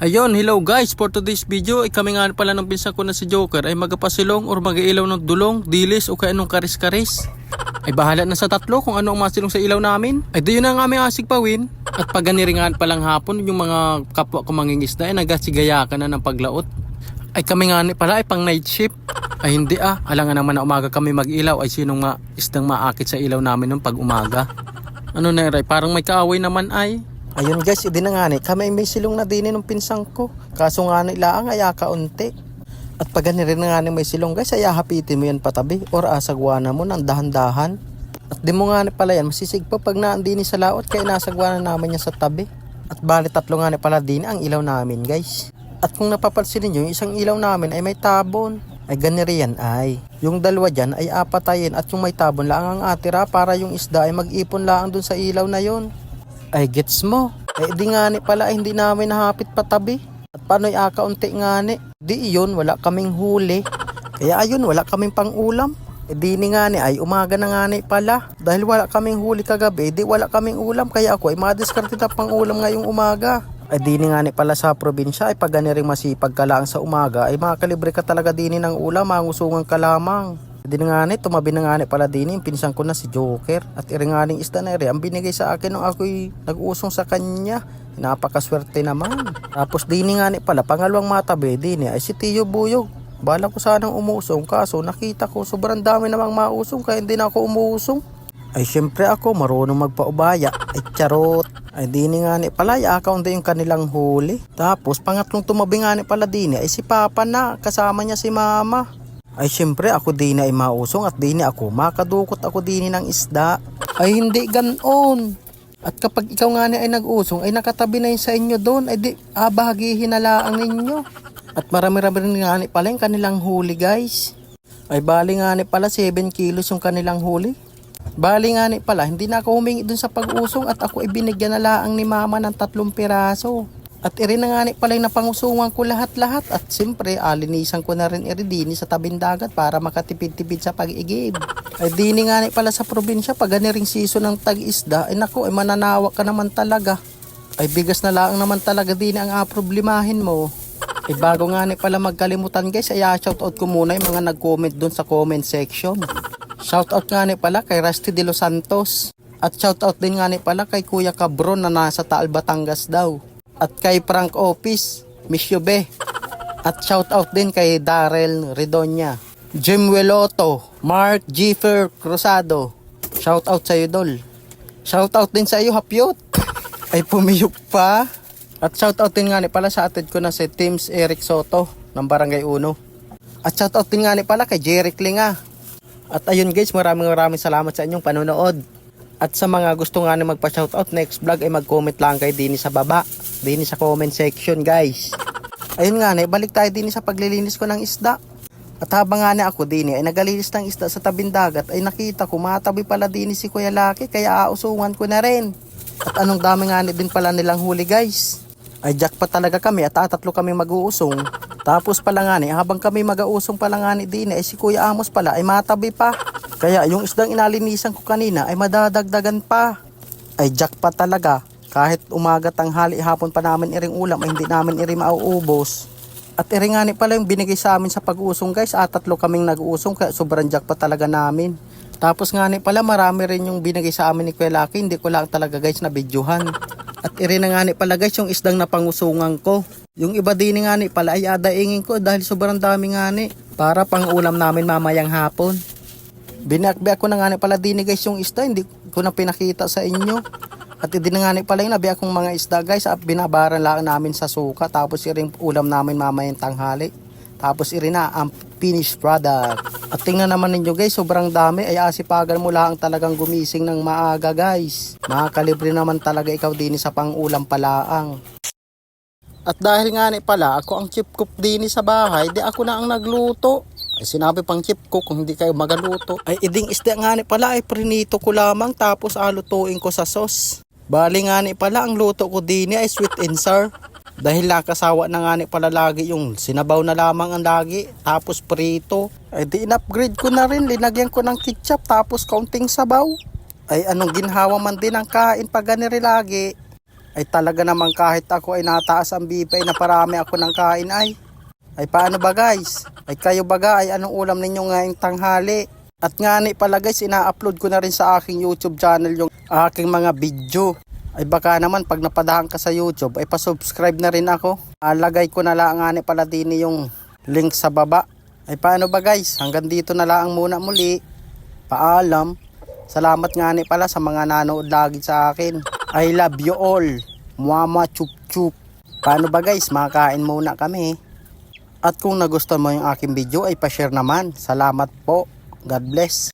Ayun, hello guys, for today's video ay kami nga pala ng pinsan ko na si Joker ay magapasilong or mag-iilaw ng dulong, dilis o kaya anong karis-karis. Ay bahala na sa tatlo kung ano ang masilong sa ilaw namin. Ay doon na nga aming asig pawin. At pag ganiringan palang hapon yung mga kapwa ko mangingisda ay nagasigayakan na ng paglaot. Ay kami nga pala ay pang night shift. Ay hindi alangan naman na umaga kami mag-ilaw ay sinong isdang maakit sa ilaw namin nung pag umaga. Ano na rin, parang may kaaway naman ay. Ayun guys, hindi na nga kami may silong na din ng pinsang ko. Kaso nga ilaang ay kaunti. At pag rin nga may silong guys, ay hapitin mo yan patabi or asagwana mo ng dahan-dahan. At di mo nga pala yan, masisig pa pag naandini sa laot kaya nasagwana naman yan sa tabi. At bali tatlo nga pala din ang ilaw namin guys. At kung napapansin niyo, yung isang ilaw namin ay may tabon. Ay ganiri yan ay. Yung dalawa dyan ay apatayin at yung may tabon lang ang atira para yung isda ay mag-ipon lang dun sa ilaw na yon. Ay gets mo. Ay di nga pala ay hindi namin nahapit patabi. At paano ay kaunti nga di iyon wala kaming huli. Kaya ayun wala kaming pang-ulam. E di ni nga ay umaga na nga pala. Dahil wala kaming huli kagabi, di wala kaming ulam. Kaya ako ay madiskarte na pang-ulam ngayong umaga. Ay di ni nga pala sa probinsya ay pag ganiring masipag ka lang sa umaga ay makakalibre ka talaga din ng ulam, mangusungan ka lamang. Di nga tumabi na nga pala din yung pinsan ko na si Joker. At iringaling isda na ang binigay sa akin nung ako'y nag-usong sa kanya. Napakaswerte naman. Tapos di nga pala pangalawang matabi din ay si Tio Buyog. Bala ko sanang umusong kaso nakita ko sobrang dami namang mausong kaya hindi na ako umusong. Ay syempre ako marunong magpaubaya. Ay charot. Ay di nga pala i-account yung kanilang huli. Tapos pangatlong tumabi nga pala din ay si Papa na kasama niya si Mama. Ay syempre ako din ay mausong at din ako makadukot ako din ng isda. Ay hindi ganon. At kapag ikaw nga ay nag-usong ay nakatabi na yun sa inyo doon ay di bahagihin na lang ninyo. At marami-rami rin nga pala yung kanilang huli guys. Ay bali nga pala 7 kilos yung kanilang huli. Bali nga pala hindi na ako humingi dun sa pag-usong at ako ay binigyan na lang ni Mama ng 3 piraso. At irin na nga pala yung napangusungan ko lahat-lahat. At siyempre, alinisan ko na rin iridini sa tabing dagat para makatipid-tipid sa pag-igib. Ay dini nga pala sa probinsya, pag ganiring season ng tag-isda, ay naku, ay mananawa ka naman talaga. Ay bigas na lang naman talaga din ang problemahin mo. Ay bago nga pala magkalimutan guys, ay shoutout ko muna yung mga nag-comment dun sa comment section. Shoutout nga pala kay Rusty De Los Santos. At shoutout din nga pala kay Kuya Cabron na nasa Taal, Batangas daw. At kay Frank Office, Miss Yube. At shoutout din kay Darrell Redonya, Jim Weloto, Mark Giefer Cruzado. Shoutout sa iyo Dol. Shoutout din sa iyo Hapyot. Ay pumiyok pa. At shoutout din nga pala sa atid ko na si Teams Eric Soto ng Barangay Uno. At shoutout din nga pala kay Jeric Linga. At ayun guys, maraming salamat sa inyong panonood. At sa mga gusto nga magpa-shoutout next vlog ay mag-comment lang kayo din sa baba. Din sa comment section guys. Ayun nga balik tayo din sa paglilinis ko ng isda. At habang nga ako din ay nagalinis ng isda sa tabing dagat ay nakita ko matabi pala din si Kuya Laki kaya ausungan ko na rin. At anong dami nga din pala nilang huli guys. Ay jackpot talaga kami at tatlo kami mag-uusong. Tapos pala nga habang kami mag-uusong pala nga din ay si Kuya Amos pala ay matabi pa. Kaya yung isdang inalinisan ko kanina ay madadagdagan pa. Ay jackpot talaga. Kahit umaga, tanghali, hapon pa namin iring ulam ay hindi namin iring mauubos. At iring nga pala yung binigay sa amin sa pag-usong guys. Tatlo kaming nag-uusong kaya sobrang jackpot talaga namin. Tapos nga pala marami rin yung binigay sa amin ni Kuya Laki. Hindi ko lang talaga guys na videohan. At iring nga pala guys yung isdang napangusungan ko. Yung iba din nga pala ay adaingin ko dahil sobrang dami nga para pang ulam namin mamayang hapon. Binakbi ako na nga pala din guys yung isda. Hindi ko na pinakita sa inyo. At hindi na nga pala yung nabi akong mga isda guys at binabaran lang namin sa suka. Tapos iring ulam namin mamayang tanghali. Tapos irin na ang finished product. At tingnan naman ninyo guys, sobrang dami. Ay asipagan mo lang talagang gumising ng maaga guys. Makakalibre naman talaga ikaw din sa pang-ulam palaang. At dahil nga pala ako ang chip cook din sa bahay, di ako na ang nagluto. Ay sinabi pang chip cook kung hindi kayo magaluto. Ay iding isda nga pala ay prinito ko lamang tapos alutuin ko sa sauce. Bali nga pala ang luto ko din ay sweet and sour. Dahil nakasawa na nga pala lagi yung sinabaw na lamang ang lagi. Tapos prito. Ay di in-upgrade ko na rin. Linagyan ko ng ketchup tapos kaunting sabaw. Ay anong ginhawa man din ang kain pag ganiri lagi. Ay talaga naman kahit ako ay nataas ang BP ay naparami ako ng kain ay. Ay paano ba guys? Ay kayo baga ay anong ulam ninyo ngayong tanghali? At nga ni pala guys, ina-upload ko na rin sa aking YouTube channel yung aking mga video. Ay baka naman pag napadahan ka sa YouTube ay pa-subscribe na rin ako. Alagay ko na lang nga ni pala din yung link sa baba. Ay paano ba guys? Hanggang dito na lang muna muli. Paalam. Salamat nga ni pala sa mga nanood lagi sa akin. I love you all. Mama chup chup. Paano ba guys? Makakain muna kami. At kung nagustuhan mo yung aking video ay pa-share naman. Salamat po. God bless.